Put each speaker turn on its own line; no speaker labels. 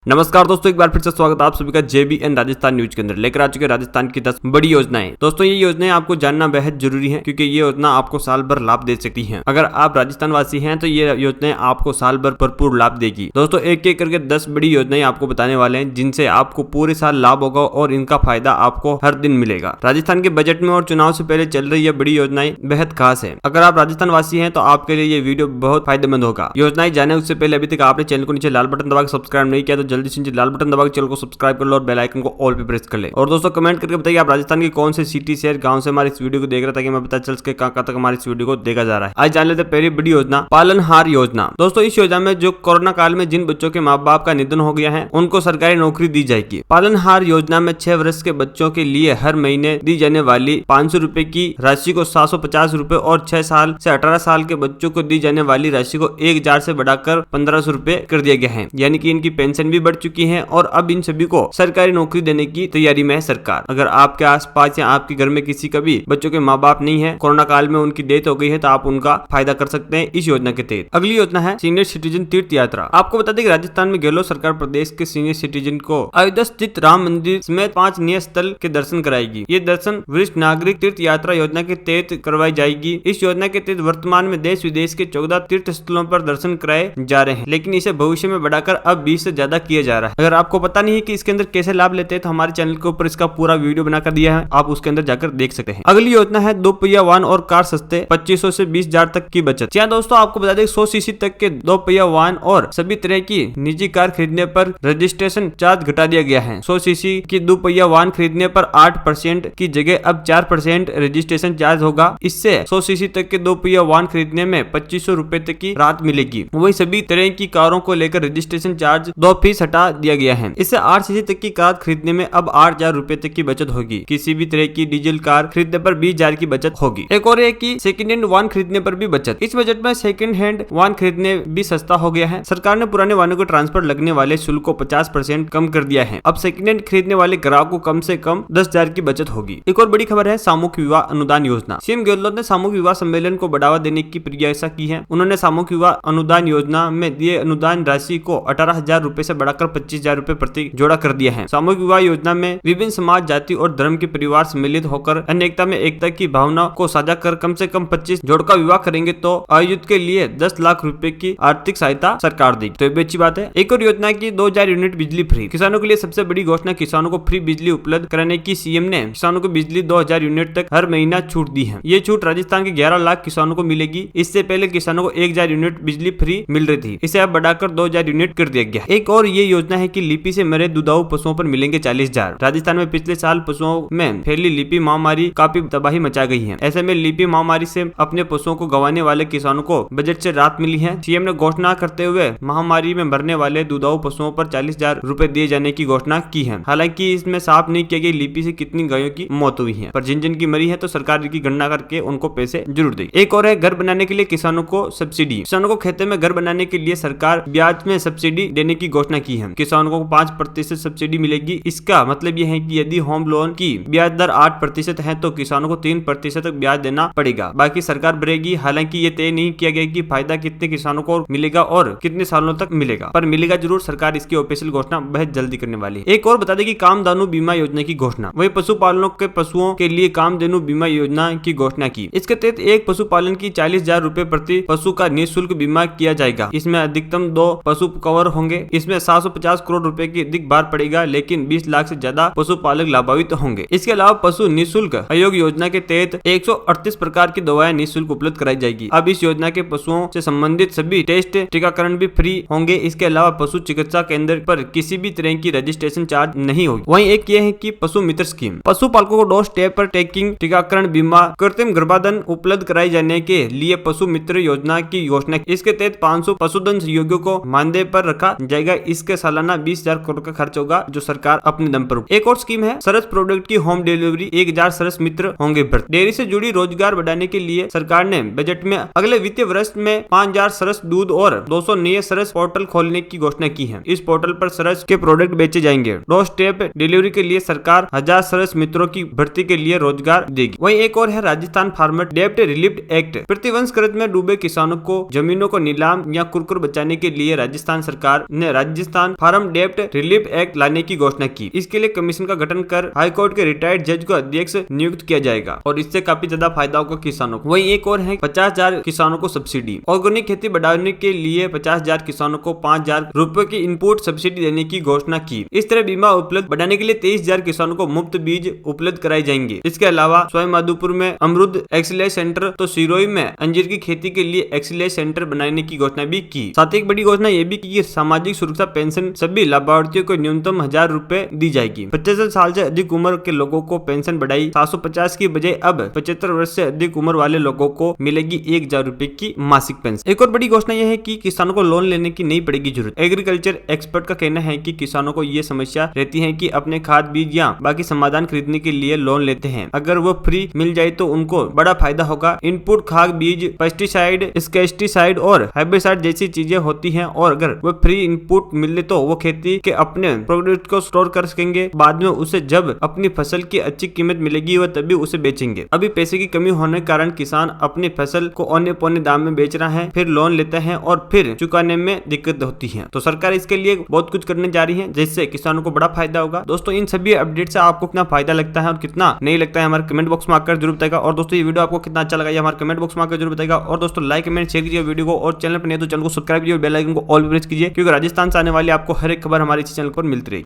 नमस्कार दोस्तों, एक बार फिर से स्वागत है आप सभी का JBN राजस्थान न्यूज के अंदर। लेकर आ चुके राजस्थान की 10 बड़ी योजनाएं। दोस्तों ये योजनाएं आपको जानना बेहद जरूरी है क्योंकि ये योजना आपको साल भर लाभ दे सकती हैं। अगर आप राजस्थान वासी हैं तो ये योजनाएं आपको साल भर भरपूर लाभ देगी। दोस्तों एक एक करके 10 बड़ी योजनाएं आपको बताने वाले हैं जिनसे आपको पूरे साल लाभ होगा और इनका फायदा आपको हर दिन मिलेगा। राजस्थान के बजट में और चुनाव से पहले चल रही ये बड़ी योजनाएं बेहद खास है। अगर आप राजस्थान वासी हैं तो आपके लिए ये वीडियो बहुत फायदेमंद होगा। योजनाएं जाने उससे पहले अभी तक आपने चैनल को नीचे लाल बटन दबा के सब्सक्राइब नहीं किया तो जल्दी से लाल बटन दबा के चैनल को सब्सक्राइब कर लो और बेल आइकन को ऑल पे प्रेस कर ले। और दोस्तों कमेंट करके बताइए आप राजस्थान की कौन से सिटी शहर गांव से हमारे इस वीडियो को देख रहे, ताकि मैं पता चल सके कहां तक हमारे इस वीडियो को देखा जा रहा है। आज जान लेते हैं पहली बड़ी योजना, पालनहार योजना। दोस्तों इस योजना में जो कोरोना काल में जिन बच्चों के माँ बाप का निधन हो गया है उनको सरकारी नौकरी दी जाएगी। पालनहार योजना में 6 वर्ष के बच्चों के लिए हर महीने दी जाने वाली 500 रुपए की राशि को 750 रुपए और 6 साल से 18 साल के बच्चों को दी जाने वाली राशि को 1000 से बढ़ाकर 1500 रुपए कर दिया गया है। यानी कि इनकी पेंशन भी बढ़ चुकी है और अब इन सभी को सरकारी नौकरी देने की तैयारी में है सरकार। अगर आपके आसपास या आपके घर में किसी का भी बच्चों के माँ बाप नहीं है, कोरोना काल में उनकी डेथ हो गई है, तो आप उनका फायदा कर सकते हैं इस योजना के तहत। अगली योजना है सीनियर सिटीजन तीर्थ यात्रा। आपको बता दें कि राजस्थान में गहलोत सरकार प्रदेश के सीनियर सिटीजन को अयोध्या स्थित राम मंदिर समेत 5 नियत स्थल के दर्शन कराएगी। ये दर्शन वरिष्ठ नागरिक तीर्थ यात्रा योजना के तहत करवाई जाएगी। इस योजना के तहत वर्तमान में देश विदेश के 14 तीर्थ स्थलों पर दर्शन कराए जा रहे हैं, लेकिन इसे भविष्य में बढ़ाकर अब 20 से ज्यादा किया जा रहा है। अगर आपको पता नहीं है कि इसके अंदर कैसे लाभ लेते हैं तो हमारे चैनल के ऊपर इसका पूरा वीडियो बनाकर दिया है, आप उसके अंदर जाकर देख सकते हैं। अगली योजना है 2 पहिया वाहन और कार सस्ते, 2500 से 20,000 तक की बचत। यहाँ दोस्तों आपको बता दें 100 सीसी तक के 2 पहिया वाहन और सभी तरह की निजी कार खरीदने पर रजिस्ट्रेशन चार्ज घटा दिया गया है। 100 सीसी की 2 पहिया वाहन खरीदने पर 8% की जगह अब 4% रजिस्ट्रेशन चार्ज होगा। इससे 100 सीसी तक के 2 पहिया वाहन खरीदने में 2500 रुपए तक की राहत मिलेगी। वही सभी तरह की कारों को लेकर रजिस्ट्रेशन चार्ज 2% हटा दिया गया है। इससे 8 सीसी तक की कार खरीदने में अब 8000 रुपए तक की बचत होगी। किसी भी तरह की डीजल कार खरीदने पर 20,000 की बचत होगी। एक और है कि सेकंड हैंड वाहन खरीदने पर भी बचत। इस बजट में सेकंड हैंड वाहन खरीदने भी सस्ता हो गया है। सरकार ने पुराने वाहनों को ट्रांसफर लगने वाले शुल्क को 50% कम कर दिया है। अब सेकंड हैंड खरीदने वाले ग्राहक को कम से कम 10,000 की बचत होगी। एक और बड़ी खबर है सामूहिक विवाह अनुदान योजना। सीएम गहलोत ने सामूहिक विवाह सम्मेलन को बढ़ावा देने की प्रयास की है। उन्होंने सामूहिक विवाह अनुदान योजना में दिए अनुदान राशि को 18,000 रुपए से बढ़ाकर 25,000 रुपए प्रति जोड़ा कर दिया है। सामूहिक विवाह योजना में विभिन्न समाज, जाति और धर्म के परिवार सम्मिलित होकर अनेकता में एकता की भावना को साझा कर कम से कम 25 जोड़ का विवाह करेंगे तो आयोजित के लिए 10 लाख रुपए की आर्थिक सहायता सरकार देगी। तो ये भी अच्छी बात है। एक और योजना की 2000 यूनिट बिजली फ्री। किसानों के लिए सबसे बड़ी घोषणा, किसानों को फ्री बिजली उपलब्ध कराने की सीएम ने किसानों को बिजली 2000 यूनिट तक हर महीना छूट दी है। ये छूट राजस्थान के 11 लाख किसानों को मिलेगी। इससे पहले किसानों को 1000 यूनिट बिजली फ्री मिल रही थी, इसे अब बढ़ाकर 2000 यूनिट कर दिया गया। एक और ये योजना है कि लिपि से मरे दुधारू पशुओं पर मिलेंगे 40,000। राजस्थान में पिछले साल पशुओं में फैली लिपि महामारी काफी तबाही मचा गई है। ऐसे में लिपि महामारी से अपने पशुओं को गंवाने वाले किसानों को बजट से राहत मिली है। सीएम ने घोषणा करते हुए महामारी में मरने वाले दुधारू पशुओं पर 40,000 रुपए दिए जाने की घोषणा की है। हालांकि इसमें साफ नहीं किया गया लिपि से कितनी गायों की मौत हुई है, पर जिन जिन की मरी है तो सरकार की गणना करके उनको पैसे जरूर देगी। एक और है घर बनाने के लिए किसानों को सब्सिडी। किसानों को खेतों में घर बनाने के लिए सरकार ब्याज में सब्सिडी देने की घोषणा की है। किसानों को 5% सब्सिडी मिलेगी। इसका मतलब यह है कि यदि होम लोन की ब्याज दर 8% है तो किसानों को 3% तक ब्याज देना पड़ेगा, बाकी सरकार भरेगी। हालांकि ये तय नहीं किया गया कि फायदा कितने किसानों को मिलेगा और कितने सालों तक मिलेगा, पर मिलेगा जरूर। सरकार इसकी ऑफिशियल घोषणा बहुत जल्दी करने वाली है। एक और बता दें कि कामधेनु बीमा योजना की घोषणा। वही पशुपालनों के पशुओं के लिए कामधेनु बीमा योजना की घोषणा की। इसके तहत एक पशुपालन की 40,000 रुपए प्रति पशु का निःशुल्क बीमा किया जाएगा। इसमें अधिकतम 2 पशु कवर होंगे। इसमें 750 करोड़ रुपए की अधिक भार पड़ेगा, लेकिन 20 लाख से ज्यादा पशुपालक लाभान्वित होंगे। इसके अलावा पशु निःशुल्क आयोग योजना के तहत 138 प्रकार की दवाएं निःशुल्क उपलब्ध कराई जाएगी। अब इस योजना के पशुओं से संबंधित सभी टेस्ट, टीकाकरण भी फ्री होंगे। इसके अलावा पशु चिकित्सा केंद्र पर किसी भी तरह की रजिस्ट्रेशन चार्ज नहीं होगी। वहीं एक ये है कि पशु मित्र स्कीम। पशुपालकों को डोर स्टेप पर टेकिंग, टीकाकरण, बीमा, कृत्रिम गर्भाधान उपलब्ध कराई जाने के लिए पशु मित्र योजना की घोषणा। इसके तहत 500 पशुधन सहयोगियों को मानदेय पर रखा जाएगा। इसके सालाना 20,000 करोड़ का खर्च होगा जो सरकार अपने दम पर। एक और स्कीम है सरस प्रोडक्ट की होम डिलीवरी। 1000 सरस मित्र होंगे भर्ती। डेयरी से जुड़ी रोजगार बढ़ाने के लिए सरकार ने बजट में अगले वित्तीय वर्ष में 5000 सरस दूध और 200 नए सरस पोर्टल खोलने की घोषणा की है। इस पोर्टल पर सरस के प्रोडक्ट बेचे जाएंगे। डोर स्टेप डिलीवरी के लिए सरकार 1000 सरस मित्रों की भर्ती के लिए रोजगार देगी। वहीं एक और है राजस्थान फार्मर डेब्ट रिलीफ एक्ट। प्रतिवंश कर्ज में डूबे किसानों को जमीनों को नीलाम या कुरकुर बचाने के लिए राजस्थान सरकार ने राज्य किसान फार्म डेप्ट रिलीफ एक्ट लाने की घोषणा की। इसके लिए कमीशन का गठन कर हाईकोर्ट के रिटायर्ड जज को अध्यक्ष नियुक्त किया जाएगा और इससे काफी ज्यादा फायदा होगा किसानों को। वहीं एक और है 50,000 किसानों को सब्सिडी। ऑर्गेनिक खेती बढ़ाने के लिए 50,000 किसानों को 5,000 रुपए की इनपुट सब्सिडी देने की घोषणा की। इस तरह बीमा उपलब्ध बढ़ाने के लिए 23,000 किसानों को मुफ्त बीज उपलब्ध कराए जाएंगे। इसके अलावा सवाईमाधोपुर में अमरूद एक्सीलेंस सेंटर तो सिरोही में अंजीर की खेती के लिए एक्सीलेंस सेंटर बनाने की घोषणा भी की। साथ ही एक बड़ी घोषणा यह भी की कि सामाजिक सुरक्षा पेंशन सभी लाभार्थियों को न्यूनतम 1,000 रुपए दी जाएगी। 75 साल से अधिक उम्र के लोगों को पेंशन बढ़ाई 750 की बजाय अब 75 वर्ष से अधिक उम्र वाले लोगों को मिलेगी 1,000 रुपए की मासिक पेंशन। एक और बड़ी घोषणा यह है कि किसानों को लोन लेने की नहीं पड़ेगी जरूरत। एग्रीकल्चर एक्सपर्ट का कहना है कि किसानों को ये समस्या रहती है कि अपने खाद बीज या बाकी समाधान खरीदने के लिए लोन लेते हैं। अगर वो फ्री मिल जाए तो उनको बड़ा फायदा होगा। इनपुट खाद बीज, पेस्टिसाइड, स्केस्टिसाइड और हेर्बिसाइड जैसी चीजें होती हैं और अगर वो फ्री इनपुट मिले तो वो खेती के अपने प्रोडक्ट को स्टोर कर सकेंगे। बाद में उसे जब अपनी फसल की अच्छी कीमत मिलेगी वह तभी उसे बेचेंगे। अभी पैसे की कमी होने के कारण किसान अपनी फसल को औने पौने दाम में बेच रहा है, फिर लोन लेते हैं और फिर चुकाने में दिक्कत होती है। तो सरकार इसके लिए बहुत कुछ करने जा रही है जिससे किसानों को बड़ा फायदा होगा। दोस्तों इन सभी अपडेट से आपको कितना फायदा लगता है और कितना नहीं लगता है हमारे कमेंट बॉक्स में आकर जरूर बताएगा। और दोस्तों ये वीडियो आपको कितना अच्छा लगा हमारे कमेंट बॉक्स में आकर जरूर बताएगा। और दोस्तों लाइक कमेंट शेयर कीजिए वीडियो को और चैनल पर नहीं तो चैनल को सब्सक्राइब कीजिए, बेल आइकन को ऑल प्रेस कीजिए क्योंकि राजस्थान से आने वाली आपको हर एक खबर हमारे इसी चैनल पर मिलती रहेगी।